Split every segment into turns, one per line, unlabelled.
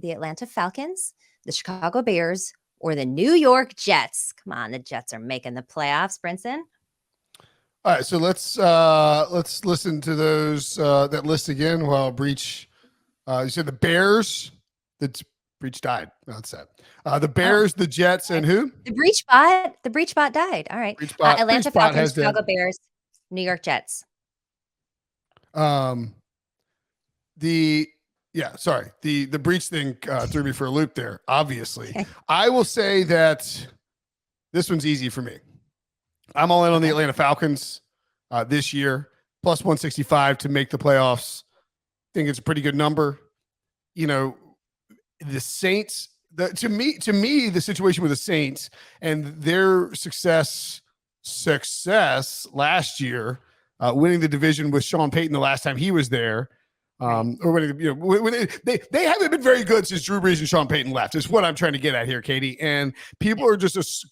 the Atlanta Falcons, the Chicago Bears, or the New York Jets? Come on, the Jets are making the playoffs, Brinson.
All right, so let's listen to those that list again while Breech. You said the Bears. That's Breech died. That's sad. The Bears, the Jets, and who?
The Breech bot. The Breech bot died. All right. Atlanta Falcons, Chicago Bears, New York Jets.
The Breech thing threw me for a loop there. Obviously, I will say that this one's easy for me. I'm all in on the Atlanta Falcons this year, plus 165 to make the playoffs. I think it's a pretty good number. You know, the Saints. To me, the situation with the Saints and their success last year, winning the division with Sean Payton the last time he was there. Or when they haven't been very good since Drew Brees and Sean Payton left is what I'm trying to get at here, Katie. And people are just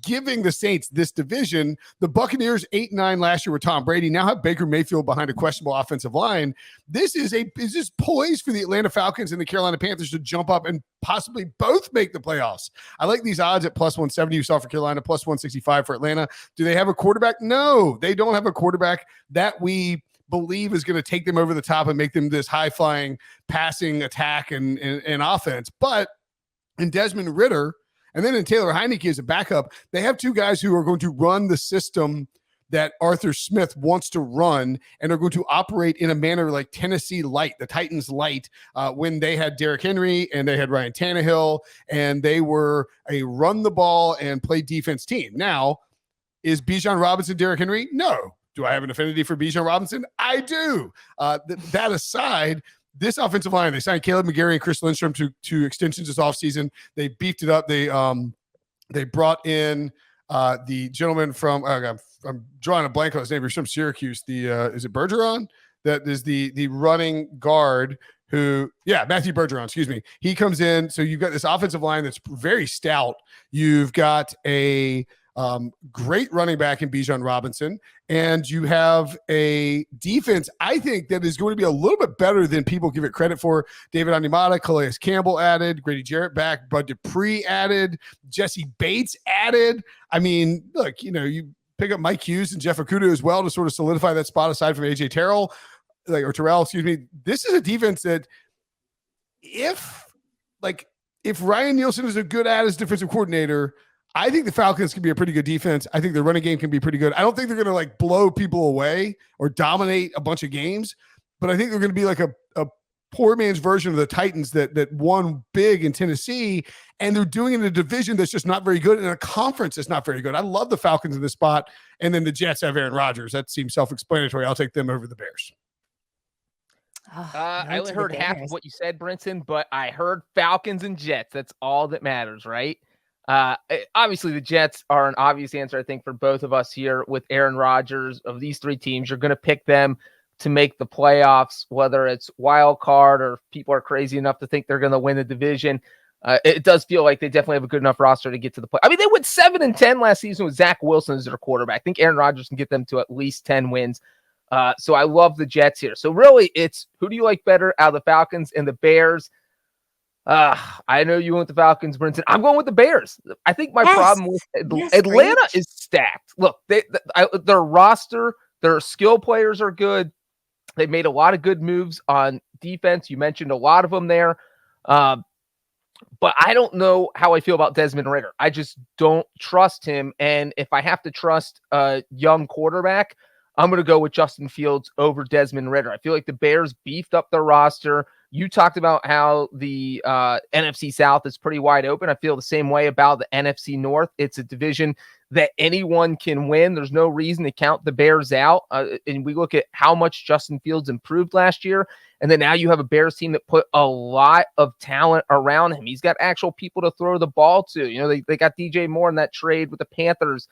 giving the Saints this division. The Buccaneers 8-9 last year with Tom Brady now have Baker Mayfield behind a questionable offensive line. This is just poised for the Atlanta Falcons and the Carolina Panthers to jump up and possibly both make the playoffs. I like these odds at plus 170 you saw for Carolina, plus 165 for Atlanta. Do they have a quarterback? No, they don't have a quarterback that we believe is going to take them over the top and make them this high-flying passing attack and offense. But in Desmond Ridder and then in Taylor Heineke as a backup, they have two guys who are going to run the system that Arthur Smith wants to run and are going to operate in a manner like Tennessee light, the Titans light, when they had Derrick Henry and they had Ryan Tannehill, and they were a run the ball and play defense team. Now, is Bijan Robinson Derrick Henry? No. Do I have an affinity for Bijan Robinson? I do. That aside, this offensive line, they signed Caleb McGarry and Chris Lindstrom to extensions this offseason. They beefed it up. They brought in the gentleman from I'm drawing a blank on his name. He's from Syracuse. Is it Bergeron? That is the running guard Matthew Bergeron, excuse me. He comes in. So you've got this offensive line that's very stout. You've got a great running back in Bijan Robinson, and you have a defense, I think, that is going to be a little bit better than people give it credit for. David Onyemata, Calais Campbell added, Grady Jarrett back, Bud Dupree added, Jesse Bates added. I mean, look, you pick up Mike Hughes and Jeff Okudah as well to sort of solidify that spot aside from AJ Terrell, Terrell, excuse me. This is a defense that if Ryan Nielsen is a good as defensive coordinator, I think the Falcons can be a pretty good defense. I think their running game can be pretty good. I don't think they're going to blow people away or dominate a bunch of games, but I think they're going to be like a poor man's version of the Titans that won big in Tennessee, and they're doing it in a division that's just not very good, in a conference that's not very good. I love the Falcons in this spot, and then the Jets have Aaron Rodgers. That seems self-explanatory. I'll take them over the Bears.
I only heard half of what you said, Brinson, but I heard Falcons and Jets. That's all that matters, right? Obviously, the Jets are an obvious answer, I think, for both of us here with Aaron Rodgers. Of these three teams, you're going to pick them to make the playoffs, whether it's wild card or people are crazy enough to think they're going to win the division. It does feel like they definitely have a good enough roster to get to the play. I mean, they went 7-10 last season with Zach Wilson as their quarterback. I think Aaron Rodgers can get them to at least 10 wins. So I love the Jets here. So really, it's who do you like better out of the Falcons and the Bears? I know you went the Falcons, Brinson. I'm going with the Bears. I think my problem with Atlanta is stacked. Look, their roster, their skill players are good. They made a lot of good moves on defense. You mentioned a lot of them there. But I don't know how I feel about Desmond Ridder. I just don't trust him. And if I have to trust a young quarterback, I'm going to go with Justin Fields over Desmond Ridder. I feel like the Bears beefed up their roster. You talked about how the NFC South is pretty wide open. I feel the same way about the NFC North. It's a division that anyone can win. There's no reason to count the Bears out. And we look at how much Justin Fields improved last year. And then now you have a Bears team that put a lot of talent around him. He's got actual people to throw the ball to. They got DJ Moore in that trade with the Panthers.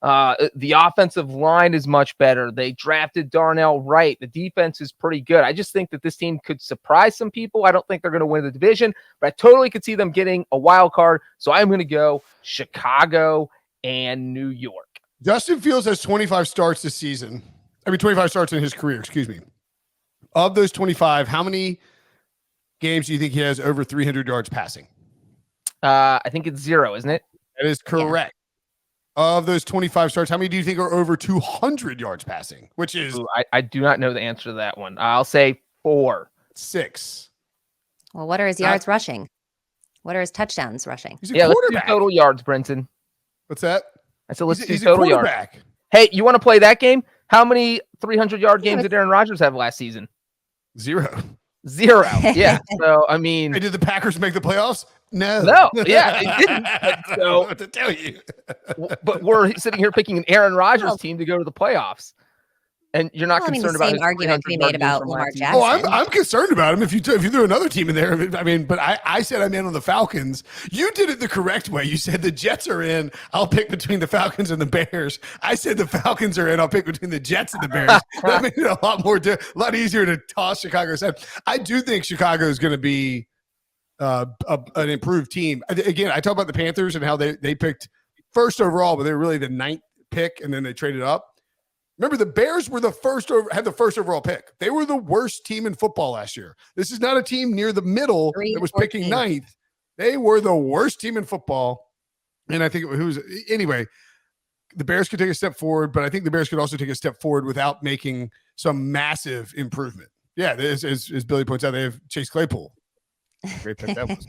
The offensive line is much better. They drafted Darnell Wright. The defense is pretty good. I just think that this team could surprise some people. I don't think they're going to win the division, but I totally could see them getting a wild card. So I'm going to go Chicago and New York.
Justin Fields has 25 starts this season. 25 starts in his career, excuse me. Of those 25, how many games do you think he has over 300 yards passing?
I think it's 0, isn't it?
That is correct. Of those 25 starts, how many do you think are over 200 yards passing? Which is
Ooh, I do not know the answer to that one. I'll say 4.
6.
Well, what are his yards rushing? What are his touchdowns rushing?
He's a
Let's do
quarterback.
total yards, Brinson.
What's that?
I said let's do
He's a
total yards.
quarterback.
Hey, you want to play that game? How many 300-yard games did Aaron Rodgers have last season?
0.
0. Yeah. So I mean,
Hey, did the Packers make the playoffs? No.
No. Yeah, they didn't. So,
what to tell you?
but we're sitting here picking an Aaron Rodgers team to go to the playoffs, and you're not concerned about
the
his
same argument to be made
300-yard games
about
from
Lamar
last season?
Jackson.
Oh, I'm concerned about him. If you threw another team in there, I mean, but I said I'm in on the Falcons. You did it the correct way. You said the Jets are in. I'll pick between the Falcons and the Bears. I said the Falcons are in. I'll pick between the Jets and the Bears. That made it a lot easier to toss Chicago's head. I do think Chicago is going to be an improved team. Again, I talk about the Panthers and how they picked first overall, but they were really the 9th pick, and then they traded up. Remember, the Bears were had the first overall pick. They were the worst team in football last year. This is not a team near the middle that was picking 9th. They were the worst team in football. And I think anyway, the Bears could take a step forward, but I think the Bears could also take a step forward without making some massive improvement. Yeah, as Billy points out, they have Chase Claypool. Great pick that was.